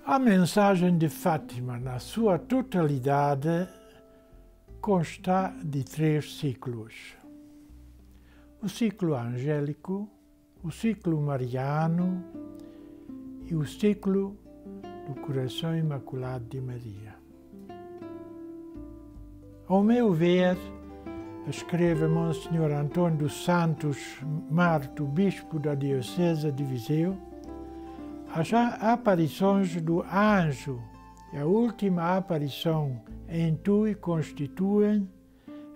A mensagem de Fátima, na sua totalidade, consta de 3 ciclos. O ciclo angélico, o ciclo mariano e o ciclo do Coração Imaculado de Maria. Ao meu ver, escreve Monsenhor Antônio dos Santos Marto, bispo da Diocese de Viseu, as aparições do anjo e a última aparição em Tui constituem,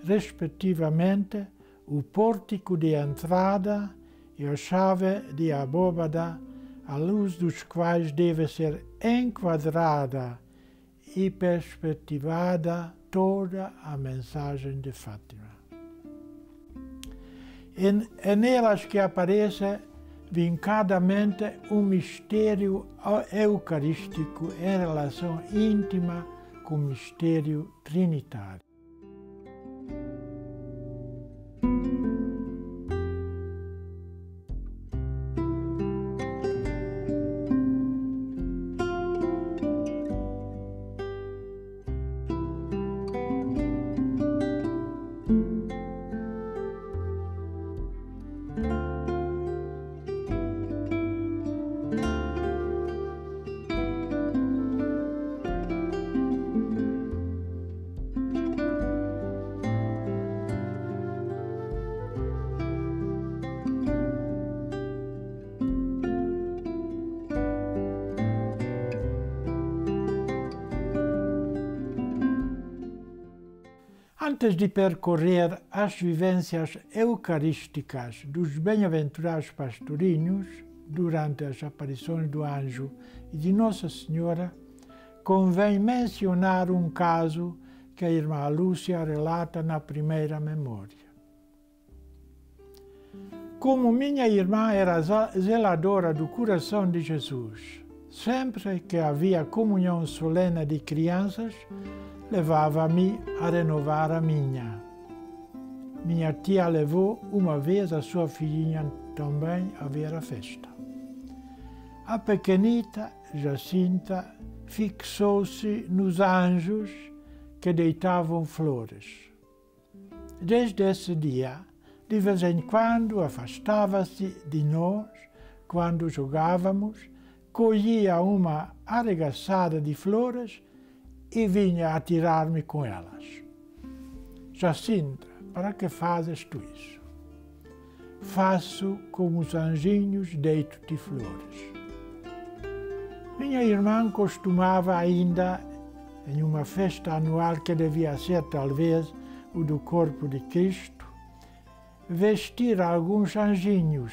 respectivamente, o pórtico de entrada e a chave de abóbada, à luz dos quais deve ser enquadrada e perspectivada toda a mensagem de Fátima. É nelas que aparece vincadamente um mistério eucarístico em relação íntima com o mistério trinitário. Antes de percorrer as vivências eucarísticas dos bem-aventurados pastorinhos durante as aparições do anjo e de Nossa Senhora, convém mencionar um caso que a irmã Lúcia relata na primeira memória. Como minha irmã era zeladora do coração de Jesus, sempre que havia comunhão solene de crianças, levava-me a renovar a minha. Minha tia levou uma vez a sua filhinha também a ver a festa. A pequenita Jacinta fixou-se nos anjos que deitavam flores. Desde esse dia, de vez em quando afastava-se de nós quando jogávamos, colhia uma arregaçada de flores e vinha atirar-me com elas. Jacinta, para que fazes tu isso? Faço como os anjinhos, deito-te flores. Minha irmã costumava ainda, em uma festa anual que devia ser talvez o do corpo de Cristo, vestir alguns anjinhos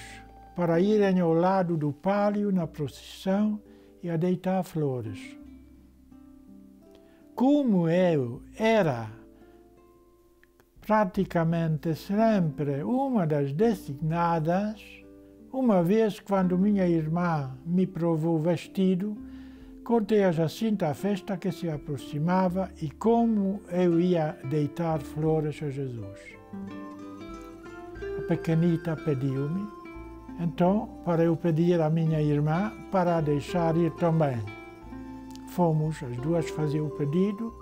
para irem ao lado do pálio na procissão e a deitar flores. Como eu era praticamente sempre uma das designadas, uma vez quando minha irmã me provou vestido, contei a Jacinta a festa que se aproximava e como eu ia deitar flores a Jesus. A pequenita pediu-me, então, para eu pedir à minha irmã para a deixar ir também. Fomos as duas fazer o pedido.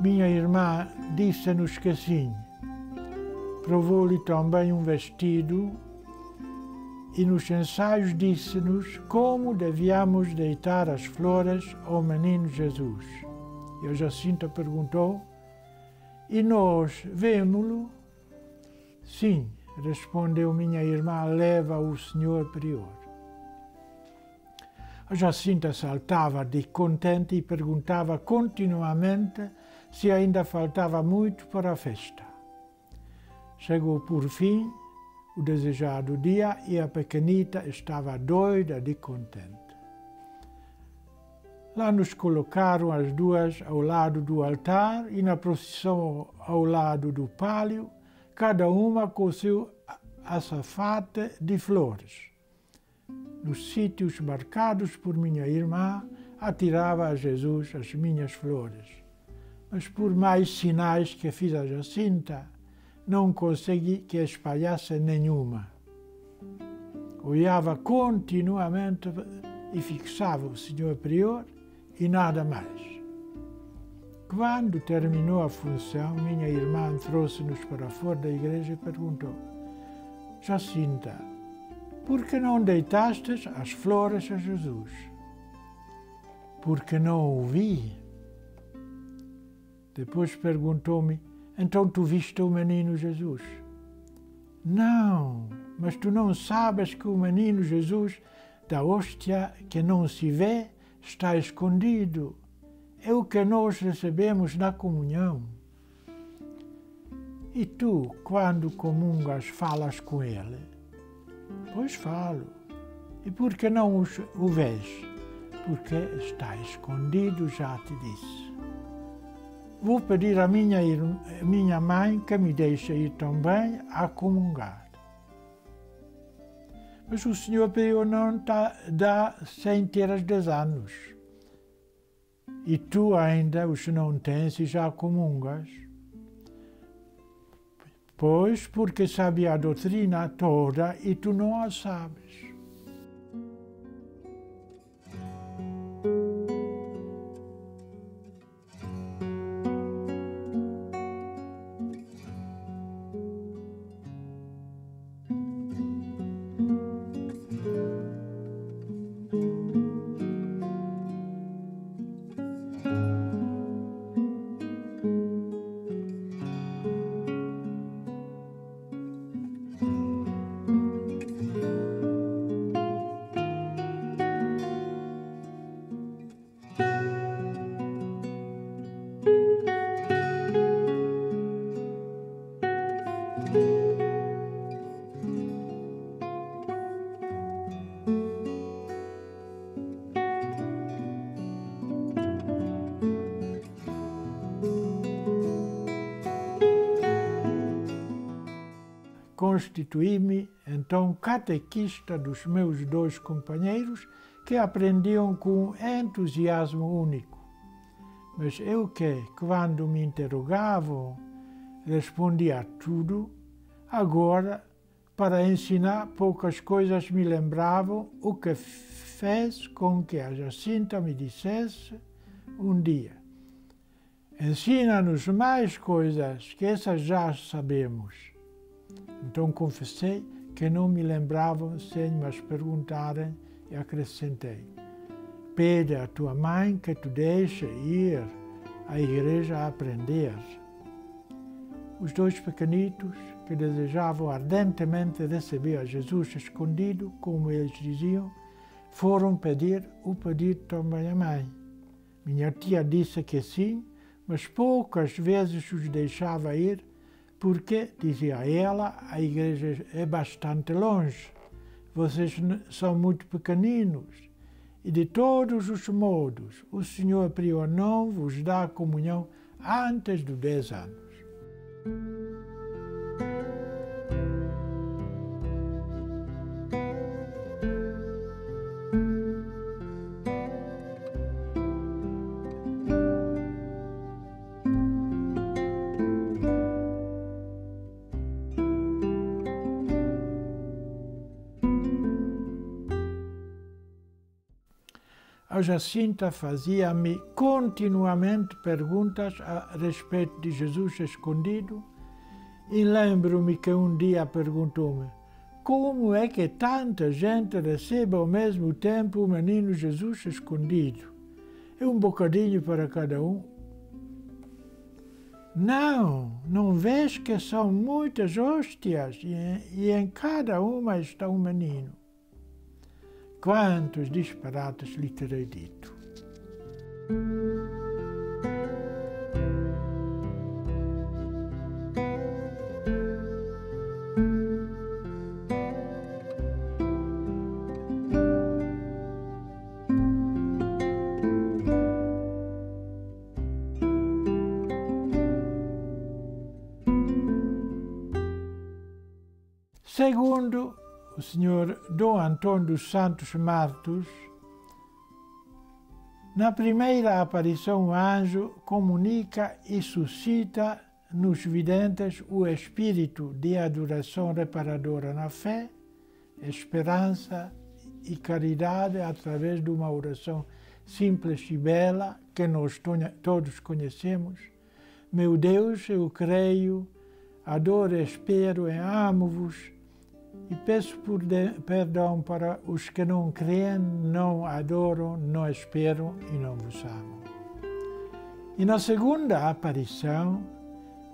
Minha irmã disse-nos que sim. Provou-lhe também um vestido e nos ensaios disse-nos como devíamos deitar as flores ao menino Jesus. E a Jacinta perguntou, e nós vemo-lo? Sim, respondeu minha irmã, leva o senhor prior. A Jacinta saltava de contente e perguntava continuamente se ainda faltava muito para a festa. Chegou por fim o desejado dia e a pequenita estava doida de contente. Lá nos colocaram as duas ao lado do altar e na procissão ao lado do pálio, cada uma com o seu açafate de flores. Nos sítios marcados por minha irmã, atirava a Jesus as minhas flores. Mas por mais sinais que fiz a Jacinta, não consegui que espalhasse nenhuma. Olhava continuamente e fixava o senhor prior e nada mais. Quando terminou a função, minha irmã trouxe-nos para fora da igreja e perguntou: Jacinta, por que não deitastes as flores a Jesus? Porque não o vi. Depois perguntou-me: então tu viste o menino Jesus? Não, mas tu não sabes que o menino Jesus da hóstia que não se vê está escondido. É o que nós recebemos na comunhão. E tu, quando comungas, falas com ele? Pois falo. E por que não o vês? Porque está escondido, já te disse. Vou pedir à minha mãe que me deixe ir também a comungar. Mas o senhor prior não dá sem ter as 10 anos. E tu ainda os não tens e já comungas. Pois, porque sabe a doutrina toda e tu não a sabes. Constituí-me então catequista dos meus 2 companheiros que aprendiam com um entusiasmo único. Mas eu que, quando me interrogavam, respondia tudo, agora, para ensinar, poucas coisas me lembravam, o que fez com que a Jacinta me dissesse um dia: ensina-nos mais coisas, que essas já sabemos. Então confessei que não me lembravam sem me perguntarem e acrescentei: pede à tua mãe que te deixe ir à igreja a aprender. Os 2 pequenitos, que desejavam ardentemente receber a Jesus escondido, como eles diziam, foram pedir o pedido também à mãe. Minha tia disse que sim, mas poucas vezes os deixava ir, porque, dizia ela, a igreja é bastante longe, vocês são muito pequeninos, e de todos os modos, o senhor prior não vos dá a comunhão antes dos 10 anos. A Jacinta fazia-me continuamente perguntas a respeito de Jesus escondido e lembro-me que um dia perguntou-me: como é que tanta gente recebe ao mesmo tempo o menino Jesus escondido? É um bocadinho para cada um? Não vês que são muitas hóstias e em cada uma está um menino. Quantos disparates lhe terei dito! Segundo o Sr. Dom Antônio dos Santos Martos, na primeira aparição o anjo comunica e suscita nos videntes o espírito de adoração reparadora na fé, esperança e caridade através de uma oração simples e bela que nós todos conhecemos. Meu Deus, eu creio, adoro, espero e amo-vos e peço perdão para os que não creem, não adoram, não esperam e não vos amam. E na segunda aparição,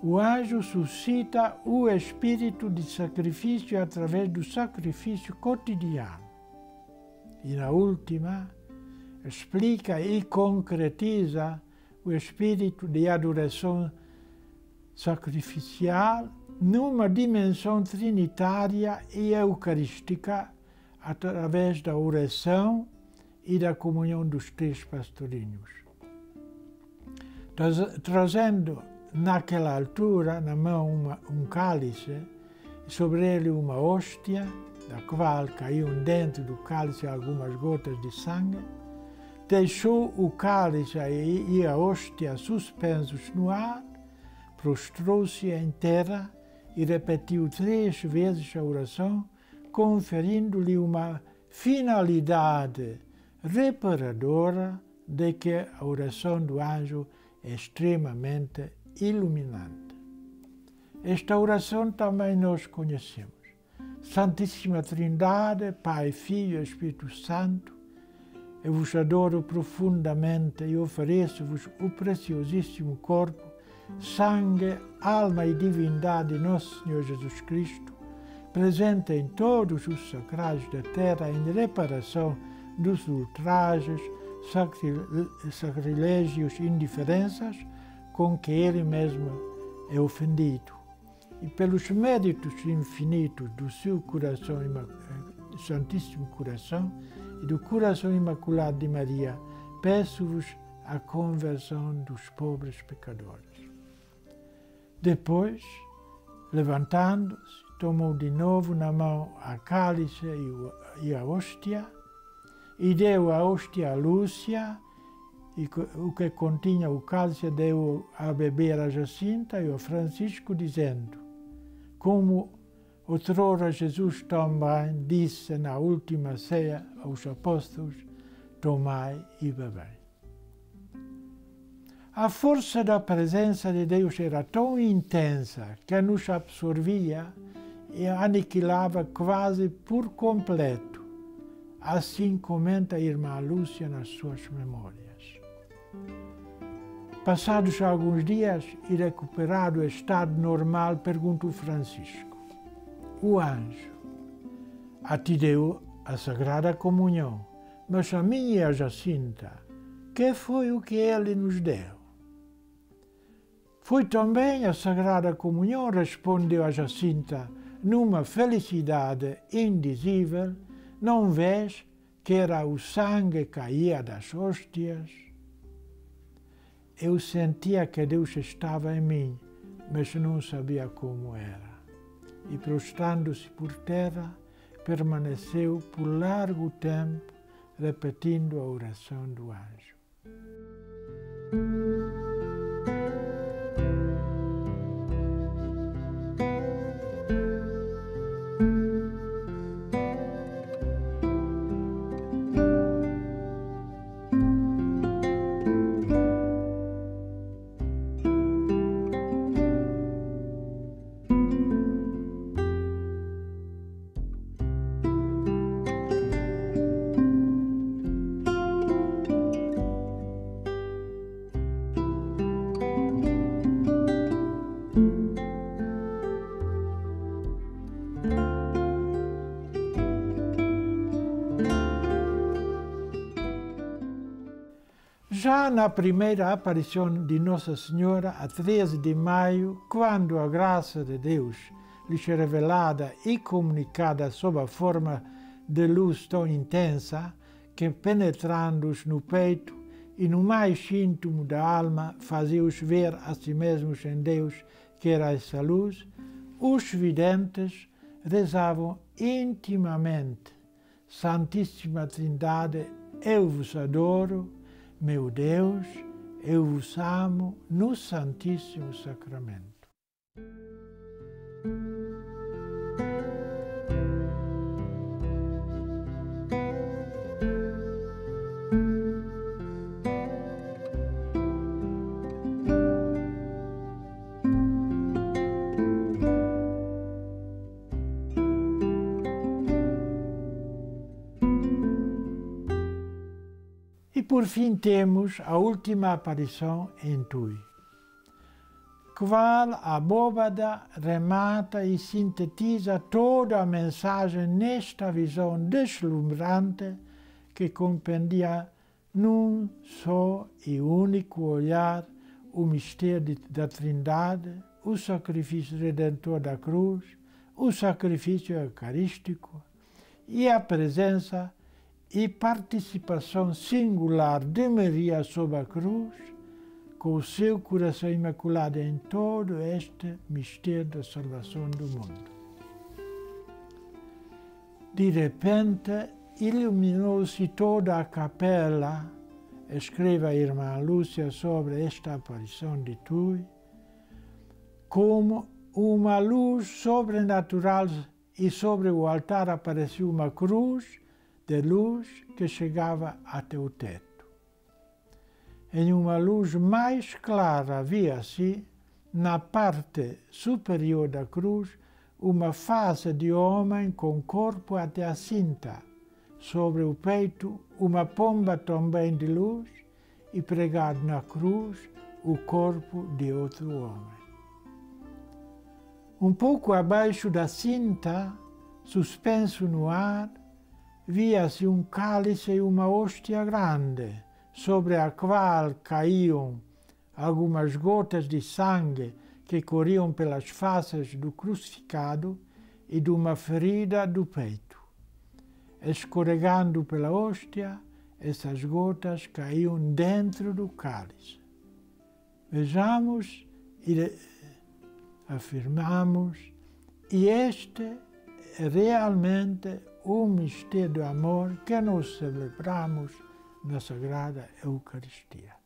o anjo suscita o espírito de sacrifício através do sacrifício cotidiano. E na última, explica e concretiza o espírito de adoração sacrificial numa dimensão trinitária e eucarística através da oração e da comunhão dos três pastorinhos. Trazendo naquela altura na mão um cálice, e sobre ele uma hóstia, da qual caíam dentro do cálice algumas gotas de sangue, deixou o cálice e a hóstia suspensos no ar, prostrou-se em terra e repetiu 3 vezes a oração, conferindo-lhe uma finalidade reparadora de que a oração do anjo é extremamente iluminante. Esta oração também nós conhecemos. Santíssima Trindade, Pai, Filho e Espírito Santo, eu vos adoro profundamente e ofereço-vos o preciosíssimo corpo, sangue, alma e divindade de nosso Senhor Jesus Cristo, presente em todos os sacrários da terra em reparação dos ultrajes, sacrilégios e indiferenças com que ele mesmo é ofendido. E pelos méritos infinitos do seu coração, Santíssimo Coração e do coração imaculado de Maria, peço-vos a conversão dos pobres pecadores. Depois, levantando-se, tomou de novo na mão a cálice e a hóstia, e deu a hóstia a Lúcia, e o que continha o cálice deu a beber a Jacinta e a Francisco, dizendo, como outrora Jesus também disse na última ceia aos apóstolos, tomai e bebei. A força da presença de Deus era tão intensa que nos absorvia e aniquilava quase por completo. Assim comenta a irmã Lúcia nas suas memórias. Passados alguns dias e recuperado o estado normal, perguntou Francisco, o anjo, a ti deu a Sagrada Comunhão, mas a mim e a Jacinta, que foi o que ele nos deu? Foi também a Sagrada Comunhão, respondeu a Jacinta, numa felicidade indizível, não vês que era o sangue que caía das hóstias? Eu sentia que Deus estava em mim, mas não sabia como era. E prostrando-se por terra, permaneceu por largo tempo, repetindo a oração do anjo. Já na primeira aparição de Nossa Senhora, a 13 de maio, quando a graça de Deus lhes é revelada e comunicada sob a forma de luz tão intensa que, penetrando-os no peito e no mais íntimo da alma, fazia-os ver a si mesmos em Deus, que era essa luz, os videntes rezavam intimamente: Santíssima Trindade, eu vos adoro, meu Deus, eu vos amo no Santíssimo Sacramento. E por fim temos a última aparição em Tui, qual abóbada remata e sintetiza toda a mensagem nesta visão deslumbrante que compendia num só e único olhar o mistério da Trindade, o sacrifício redentor da cruz, o sacrifício eucarístico e a presença e participação singular de Maria sob a cruz, com o seu coração imaculado em todo este mistério da salvação do mundo. De repente, iluminou-se toda a capela, escreve a irmã Lúcia sobre esta aparição de Tui, como uma luz sobrenatural, e sobre o altar apareceu uma cruz de luz que chegava até o teto. Em uma luz mais clara via-se, na parte superior da cruz, uma face de homem com corpo até a cinta, sobre o peito uma pomba também de luz e pregado na cruz o corpo de outro homem. Um pouco abaixo da cinta, suspenso no ar, via-se um cálice e uma hóstia grande, sobre a qual caíam algumas gotas de sangue que corriam pelas faces do crucificado e de uma ferida do peito. Escorregando pela hóstia, essas gotas caíam dentro do cálice. Vejamos e afirmamos, e este é realmente o mistério do amor que nós celebramos na Sagrada Eucaristia.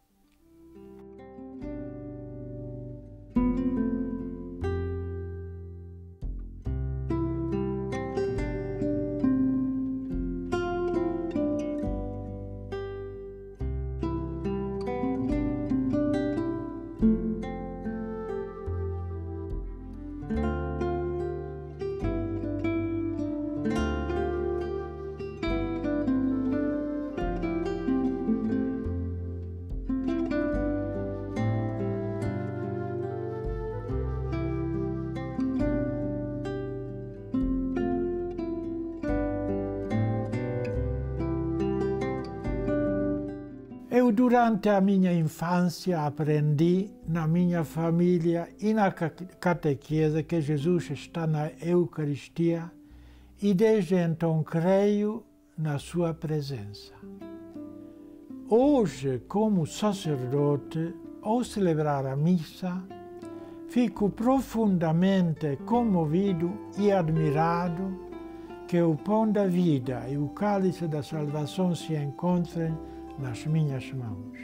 Eu, durante a minha infância, aprendi na minha família e na catequese que Jesus está na Eucaristia e desde então creio na sua presença. Hoje, como sacerdote, ao celebrar a missa, fico profundamente comovido e admirado que o pão da vida e o cálice da salvação se encontrem nas minhas mãos.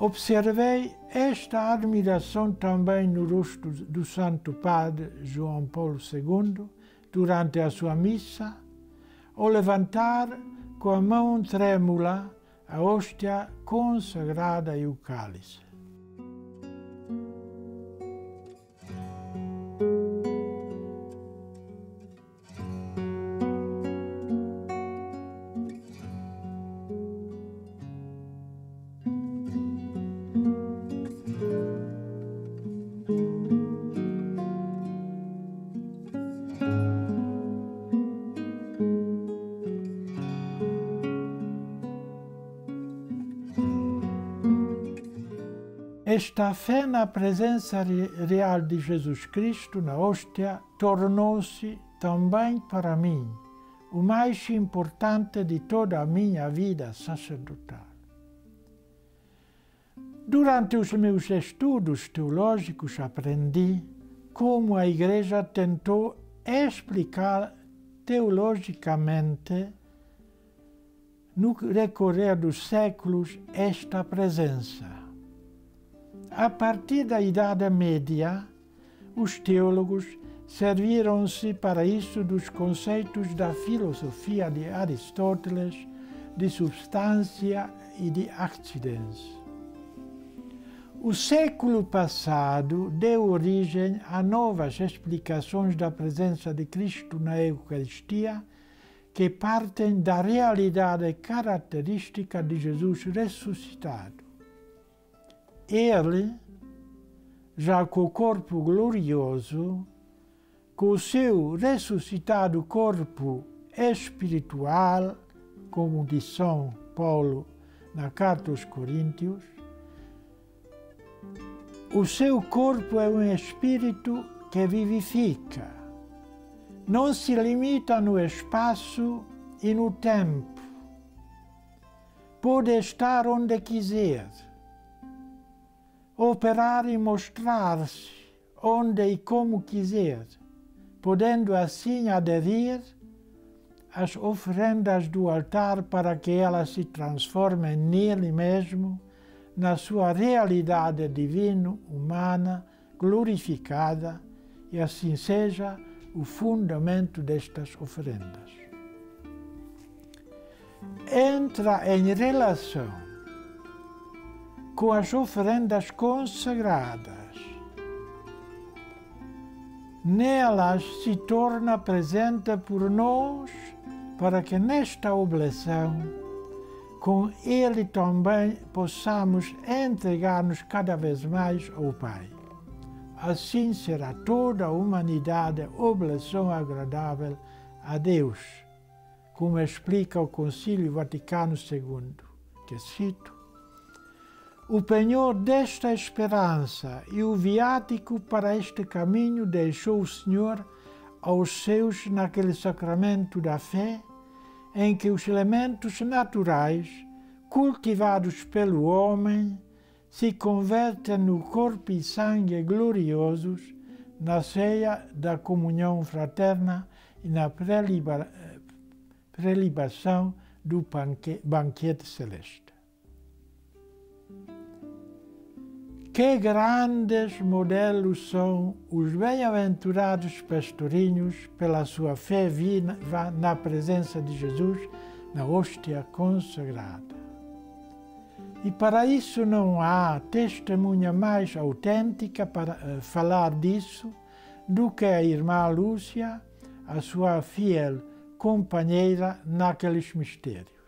Observei esta admiração também no rosto do Santo Padre João Paulo II durante a sua missa, ao levantar com a mão trêmula a hóstia consagrada e o cálice. Esta fé na presença real de Jesus Cristo na hóstia tornou-se também para mim o mais importante de toda a minha vida sacerdotal. Durante os meus estudos teológicos aprendi como a Igreja tentou explicar teologicamente no decorrer dos séculos esta presença. A partir da Idade Média, os teólogos serviram-se para isso dos conceitos da filosofia de Aristóteles, de substância e de accidens. O século passado deu origem a novas explicações da presença de Cristo na Eucaristia, que partem da realidade característica de Jesus ressuscitado. Ele, já com o corpo glorioso, com o seu ressuscitado corpo espiritual, como diz São Paulo na Carta aos Coríntios, o seu corpo é um espírito que vivifica. Não se limita no espaço e no tempo. Pode estar onde quiser, operar e mostrar-se onde e como quiser, podendo assim aderir às oferendas do altar para que elas se transformem nele mesmo, na sua realidade divino-humana glorificada, e assim seja o fundamento destas oferendas. Entra em relação com as oferendas consagradas. Nelas se torna presente por nós, para que nesta oblação, com Ele também possamos entregar-nos cada vez mais ao Pai. Assim será toda a humanidade oblação agradável a Deus, como explica o Concílio Vaticano II, que cito: o penhor desta esperança e o viático para este caminho deixou o Senhor aos seus naquele sacramento da fé, em que os elementos naturais, cultivados pelo homem, se convertem no corpo e sangue gloriosos, na ceia da comunhão fraterna e na prelibação do banquete celeste. Que grandes modelos são os bem-aventurados pastorinhos pela sua fé viva na presença de Jesus na hóstia consagrada. E para isso não há testemunha mais autêntica para falar disso do que a irmã Lúcia, a sua fiel companheira naqueles mistérios.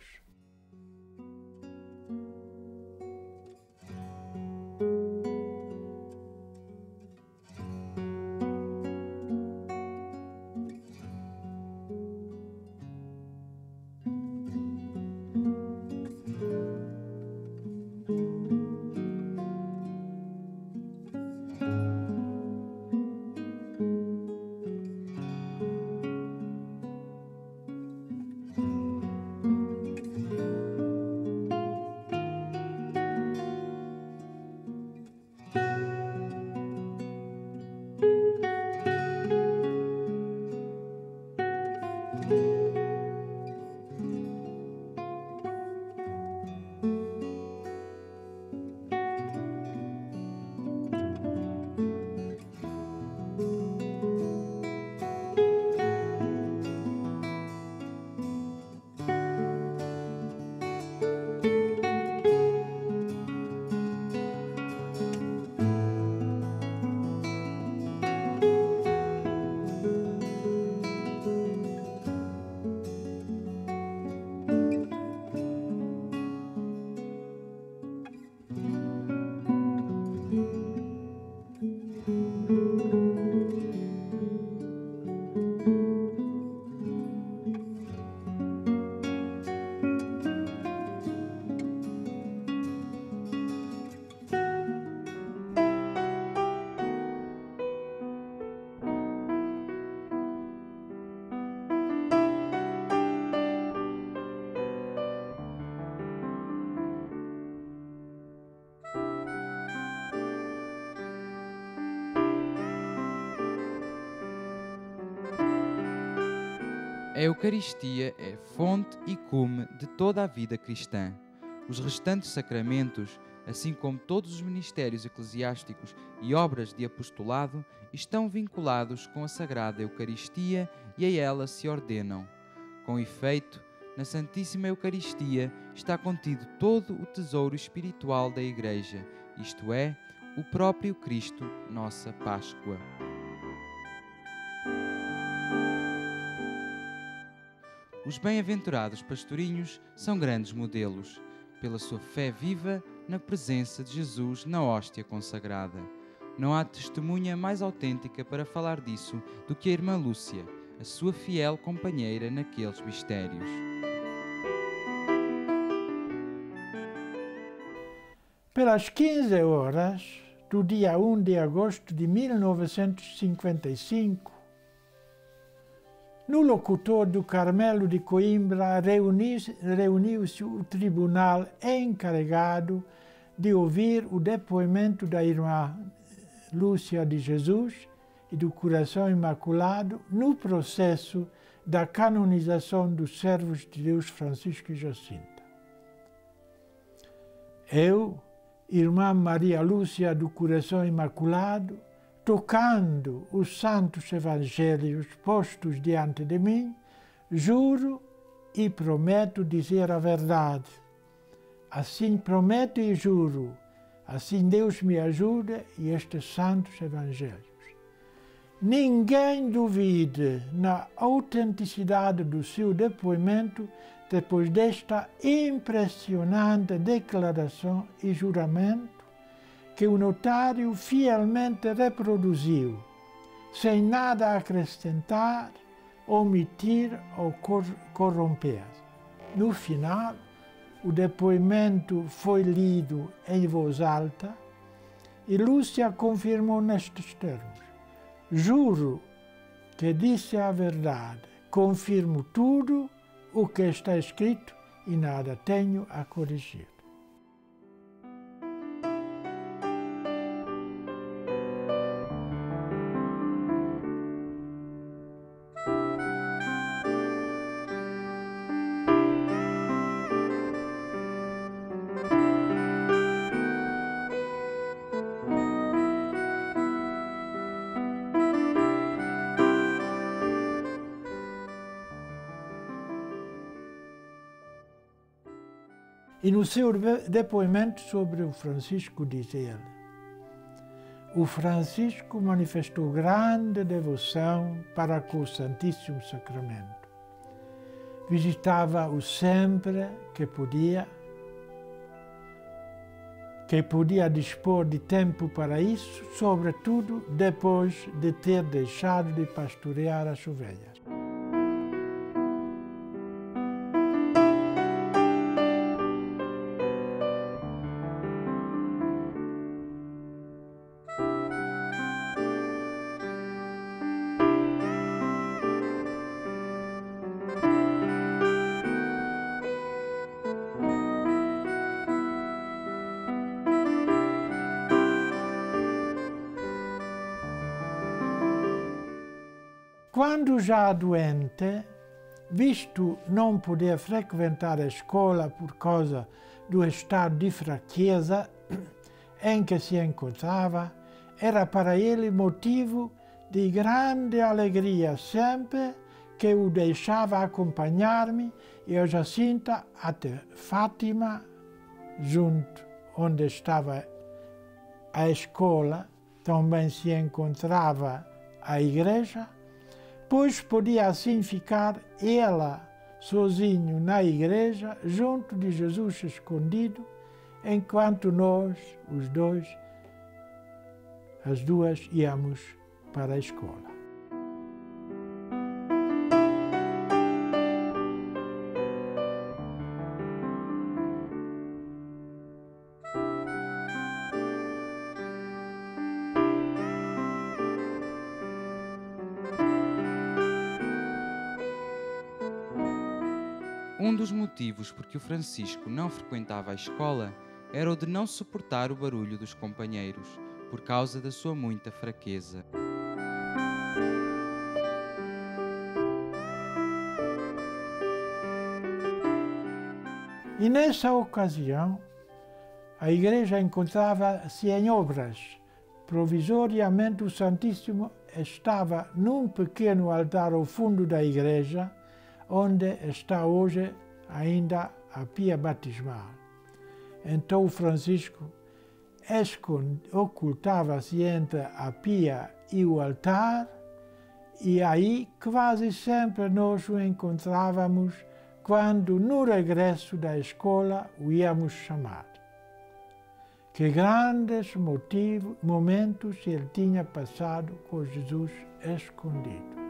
A Eucaristia é fonte e cume de toda a vida cristã. Os restantes sacramentos, assim como todos os ministérios eclesiásticos e obras de apostolado, estão vinculados com a Sagrada Eucaristia e a ela se ordenam. Com efeito, na Santíssima Eucaristia está contido todo o tesouro espiritual da Igreja, isto é, o próprio Cristo, nossa Páscoa. Os bem-aventurados pastorinhos são grandes modelos, pela sua fé viva na presença de Jesus na hóstia consagrada. Não há testemunha mais autêntica para falar disso do que a irmã Lúcia, a sua fiel companheira naqueles mistérios. Pelas 15 horas do dia 1 de agosto de 1955, no locutor do Carmelo de Coimbra reuniu-se o tribunal encarregado de ouvir o depoimento da irmã Lúcia de Jesus e do Coração Imaculado no processo da canonização dos servos de Deus Francisco e Jacinta. Eu, irmã Maria Lúcia do Coração Imaculado, tocando os santos evangelhos postos diante de mim, juro e prometo dizer a verdade. Assim prometo e juro, assim Deus me ajuda e estes santos evangelhos. Ninguém duvide na autenticidade do seu depoimento depois desta impressionante declaração e juramento que o notário fielmente reproduziu, sem nada acrescentar, omitir ou corromper. No final, o depoimento foi lido em voz alta e Lúcia confirmou nestes termos: juro que disse a verdade, confirmo tudo o que está escrito e nada tenho a corrigir. E no seu depoimento sobre o Francisco diz ele: o Francisco manifestou grande devoção para com o Santíssimo Sacramento. Visitava-o sempre que podia dispor de tempo para isso, sobretudo depois de ter deixado de pastorear as ovelhas. Quando já doente, visto não poder frequentar a escola por causa do estado de fraqueza em que se encontrava, era para ele motivo de grande alegria sempre que o deixava acompanhar-me e a Jacinta até Fátima, junto onde estava a escola, também se encontrava a igreja, pois podia assim ficar ela sozinho na igreja, junto de Jesus escondido, enquanto nós, as duas, íamos para a escola. Um dos motivos por que o Francisco não frequentava a escola era o de não suportar o barulho dos companheiros, por causa da sua muita fraqueza. E nessa ocasião, a igreja encontrava-se em obras. Provisoriamente, o Santíssimo estava num pequeno altar ao fundo da igreja, onde está hoje ainda a pia batismal. Então o Francisco ocultava-se entre a pia e o altar E aí quase sempre nós o encontrávamos quando no regresso da escola o íamos chamar. Que grandes momentos ele tinha passado com Jesus escondido.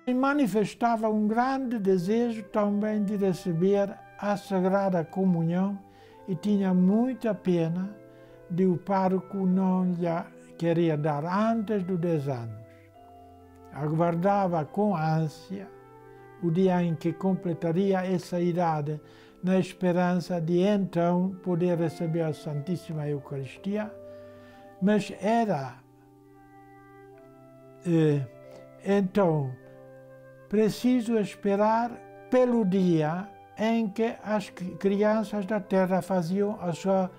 E manifestava um grande desejo também de receber a Sagrada Comunhão e tinha muita pena de o pároco não lhe queria dar antes dos 10 anos. Aguardava com ânsia o dia em que completaria essa idade, na esperança de então poder receber a Santíssima Eucaristia, mas era então preciso esperar pelo dia em que as crianças da terra faziam a sua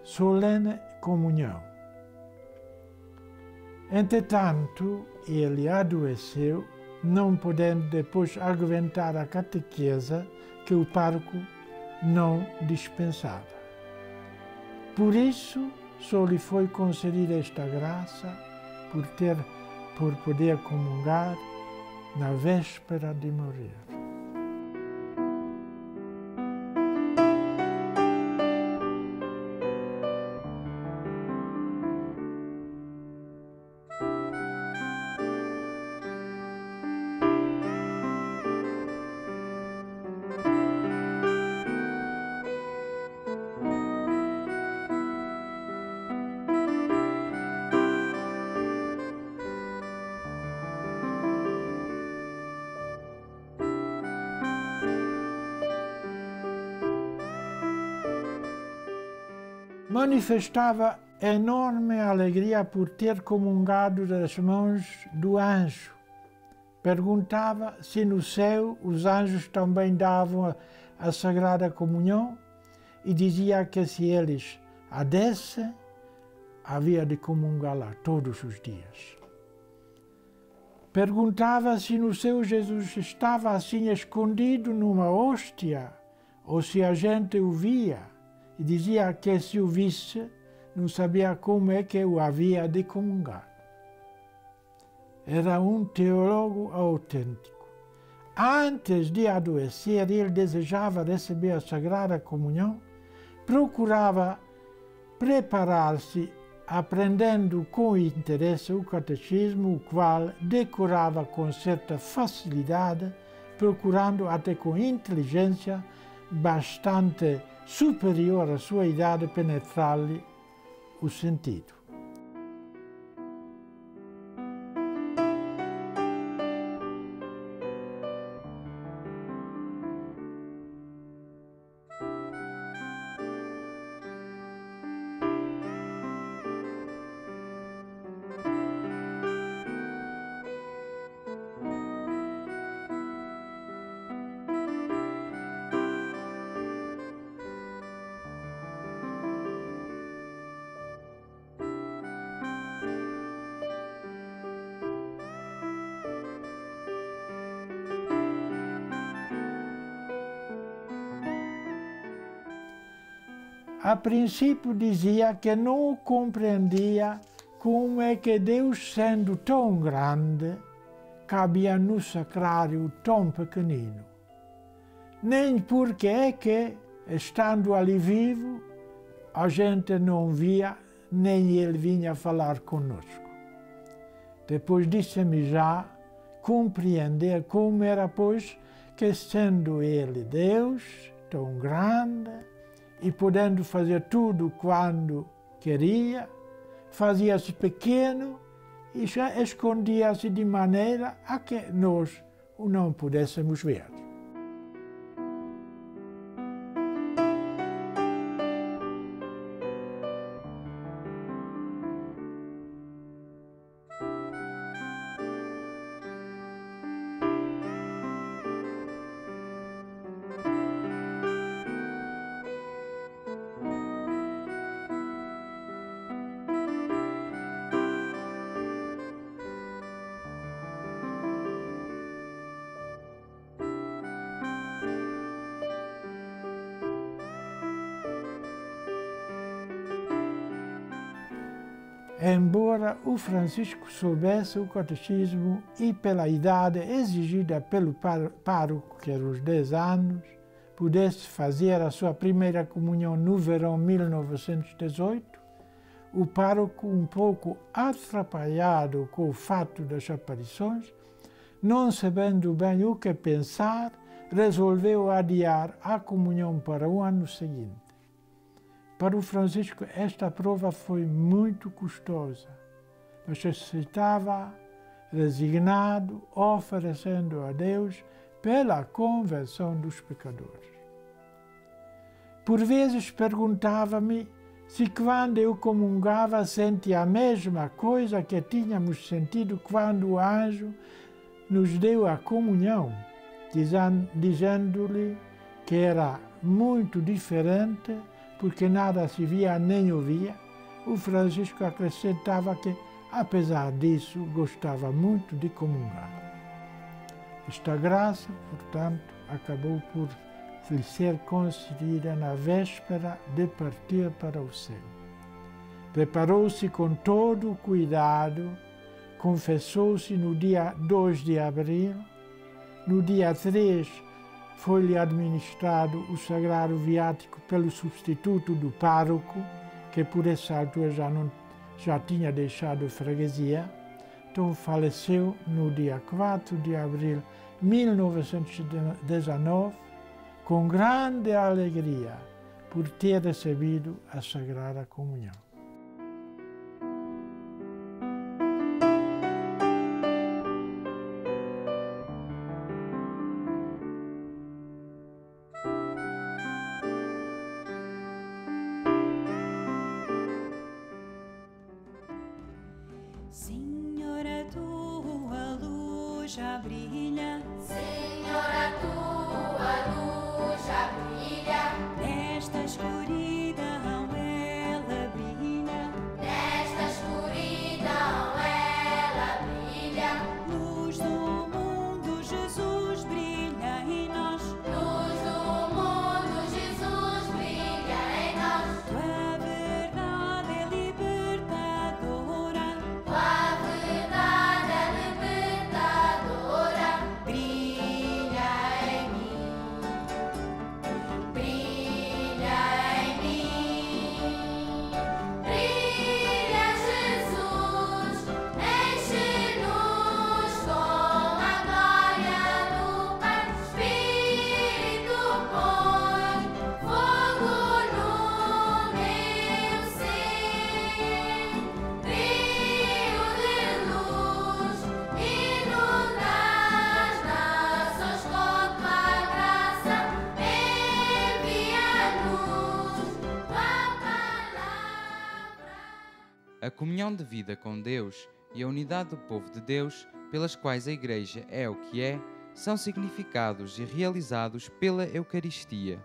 solene comunhão. Entretanto, ele adoeceu, não podendo depois aguentar a catequese que o pároco não dispensava. Por isso, só lhe foi concedida esta graça por poder comungar na véspera de morrer. Manifestava enorme alegria por ter comungado das mãos do anjo. Perguntava se no céu os anjos também davam a Sagrada Comunhão e dizia que se eles a dessem, havia de comungá-la todos os dias. Perguntava se no céu Jesus estava assim escondido numa hóstia ou se a gente o via. E dizia que se o visse, não sabia como é que o havia de comungar. Era um teólogo autêntico. Antes de adoecer, ele desejava receber a Sagrada Comunhão, procurava preparar-se, aprendendo com interesse o catecismo, o qual decorava com certa facilidade, procurando até com inteligência bastante superior à sua idade penetrar-lhe o sentido. A princípio dizia que não compreendia como é que Deus, sendo tão grande, cabia no sacrário tão pequenino. Nem porque é que, estando ali vivo, a gente não via, nem ele vinha falar conosco. Depois disse-me já compreender como era, pois, que sendo ele Deus, tão grande, e podendo fazer tudo quando queria, fazia-se pequeno e escondia-se de maneira a que nós o não pudéssemos ver. embora o Francisco soubesse o catecismo e pela idade exigida pelo pároco, que era os 10 anos, pudesse fazer a sua primeira comunhão no verão 1918, o pároco, um pouco atrapalhado com o fato das aparições, não sabendo bem o que pensar, resolveu adiar a comunhão para o ano seguinte. Para o Francisco, esta prova foi muito custosa, mas aceitava resignado, oferecendo a Deus pela conversão dos pecadores. Por vezes perguntava-me se quando eu comungava sentia a mesma coisa que tínhamos sentido quando o anjo nos deu a comunhão, dizendo-lhe que era muito diferente, porque nada se via nem ouvia. O Francisco acrescentava que, apesar disso, gostava muito de comungar. Esta graça, portanto, acabou por lhe ser concedida na véspera de partir para o céu. Preparou-se com todo o cuidado, confessou-se no dia 2 de abril, no dia 3 foi-lhe administrado o sagrado viático pelo substituto do pároco, que por essa altura já tinha deixado a freguesia. Então faleceu no dia 4 de abril de 1919, com grande alegria por ter recebido a Sagrada Comunhão. Senhor, a tua luz já brilha. Senhor, a tua luz já brilha. Nesta escuridão ela brilha. Nesta escuridão ela brilha. Luz do mundo, Jesus brilha em nós. Luz do mundo, Jesus brilha em nós. Tua verdade é libertadora. Tua verdade é libertadora. Brilha em mim. Brilha em mim. Brilha, Jesus. Enche-nos com a glória do Pai. Espírito, põe fogo no meu ser. Brilho de luz, inundas nações com tua graça. Envia-nos tua palavra. A comunhão de vida com Deus e a unidade do povo de Deus, pelas quais a Igreja é o que é, são significados e realizados pela Eucaristia.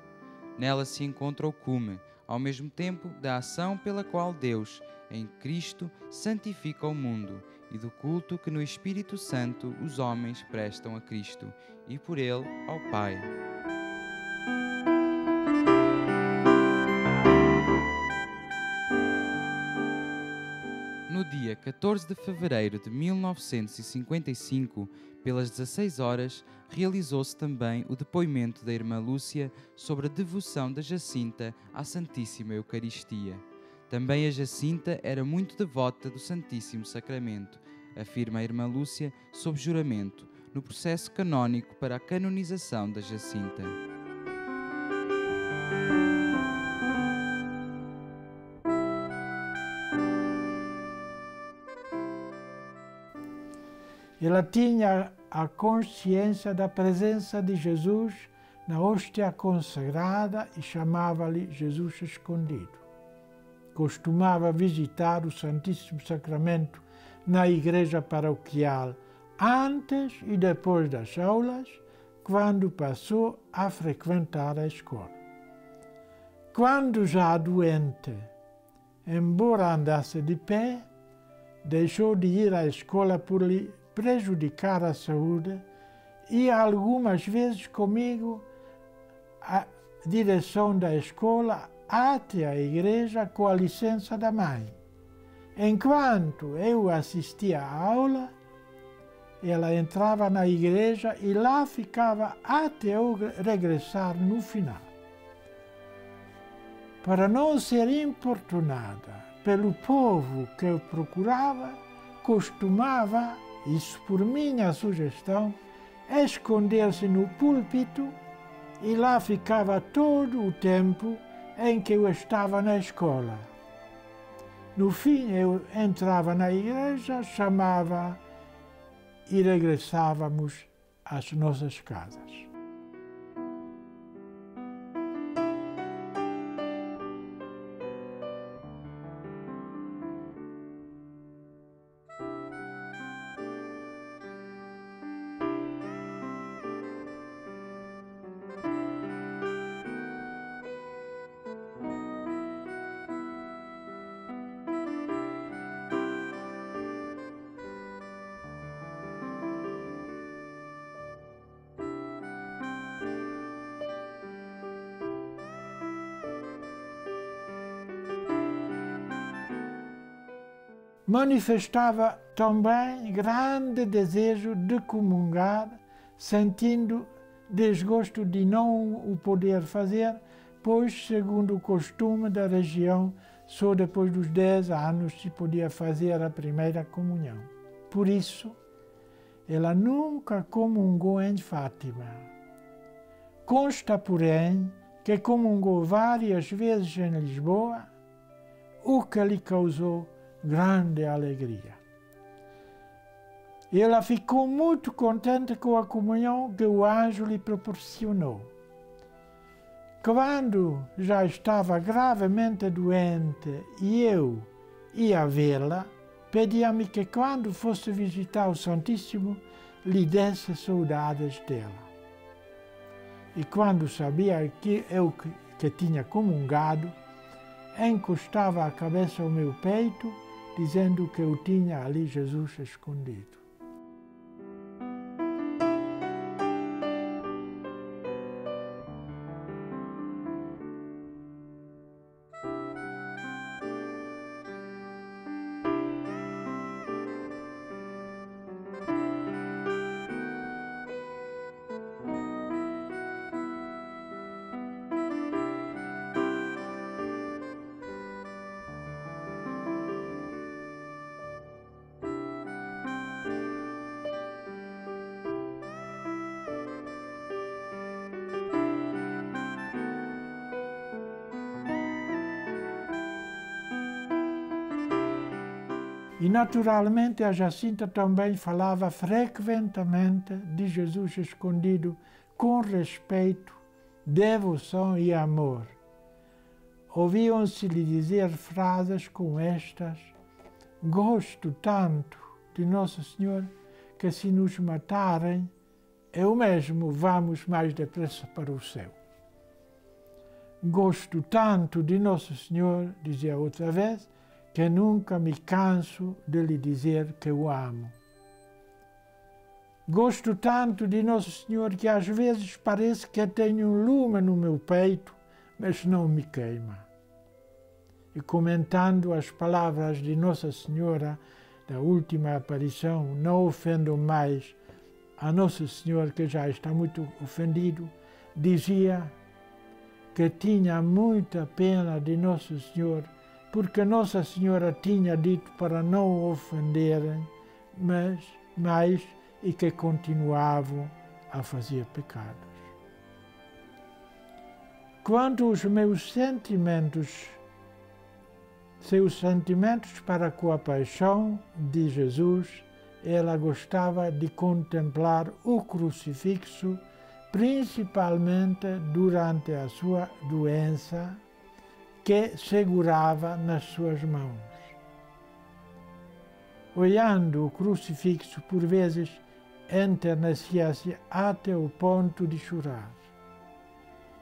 Nela se encontra o cume, ao mesmo tempo, da ação pela qual Deus, em Cristo, santifica o mundo e do culto que no Espírito Santo os homens prestam a Cristo e por ele ao Pai. No dia 14 de fevereiro de 1955, pelas 16 horas, realizou-se também o depoimento da irmã Lúcia sobre a devoção da Jacinta à Santíssima Eucaristia. Também a Jacinta era muito devota do Santíssimo Sacramento, afirma a irmã Lúcia sob juramento, no processo canónico para a canonização da Jacinta. Ela tinha a consciência da presença de Jesus na hóstia consagrada e chamava-lhe Jesus escondido. Costumava visitar o Santíssimo Sacramento na igreja paroquial antes e depois das aulas, quando passou a frequentar a escola. Quando já doente, embora andasse de pé, deixou de ir à escola por lhe prejudicar a saúde e algumas vezes comigo a direção da escola até a igreja com a licença da mãe. Enquanto eu assistia à aula, ela entrava na igreja e lá ficava até eu regressar no final. Para não ser importunada pelo povo que eu procurava, costumava, isso por minha sugestão, esconder-se no púlpito e lá ficava todo o tempo em que eu estava na escola. No fim, eu entrava na igreja, chamava e regressávamos às nossas casas. Manifestava também grande desejo de comungar, sentindo desgosto de não o poder fazer, pois, segundo o costume da região, só depois dos 10 anos se podia fazer a primeira comunhão. Por isso, ela nunca comungou em Fátima. Consta, porém, que comungou várias vezes em Lisboa, o que lhe causou grande alegria. Ela ficou muito contente com a comunhão que o anjo lhe proporcionou. Quando já estava gravemente doente e eu ia vê-la, pedia-me que quando fosse visitar o Santíssimo, lhe desse saudades dela. E quando sabia que eu que tinha comungado, encostava a cabeça ao meu peito, dizendo que eu tinha ali Jesus escondido. E, naturalmente, a Jacinta também falava frequentemente de Jesus escondido com respeito, devoção e amor. Ouviam-se-lhe dizer frases como estas: gosto tanto de Nosso Senhor que se nos matarem, eu mesmo vamos mais depressa para o céu. Gosto tanto de Nosso Senhor, dizia outra vez, que nunca me canso de lhe dizer que o amo. Gosto tanto de Nosso Senhor que às vezes parece que tenho um lume no meu peito, mas não me queima. E comentando as palavras de Nossa Senhora da última aparição, não ofendo mais a Nosso Senhor, que já está muito ofendido, dizia que tinha muita pena de Nosso Senhor, porque Nossa Senhora tinha dito para não o ofenderem, mas e que continuavam a fazer pecados. Quanto aos seus sentimentos para com a paixão de Jesus, ela gostava de contemplar o crucifixo, principalmente durante a sua doença, que segurava nas suas mãos. Olhando o crucifixo, por vezes, enternecia-se até o ponto de chorar.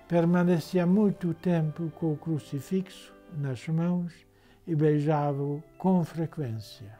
Permanecia muito tempo com o crucifixo nas mãos e beijava-o com frequência.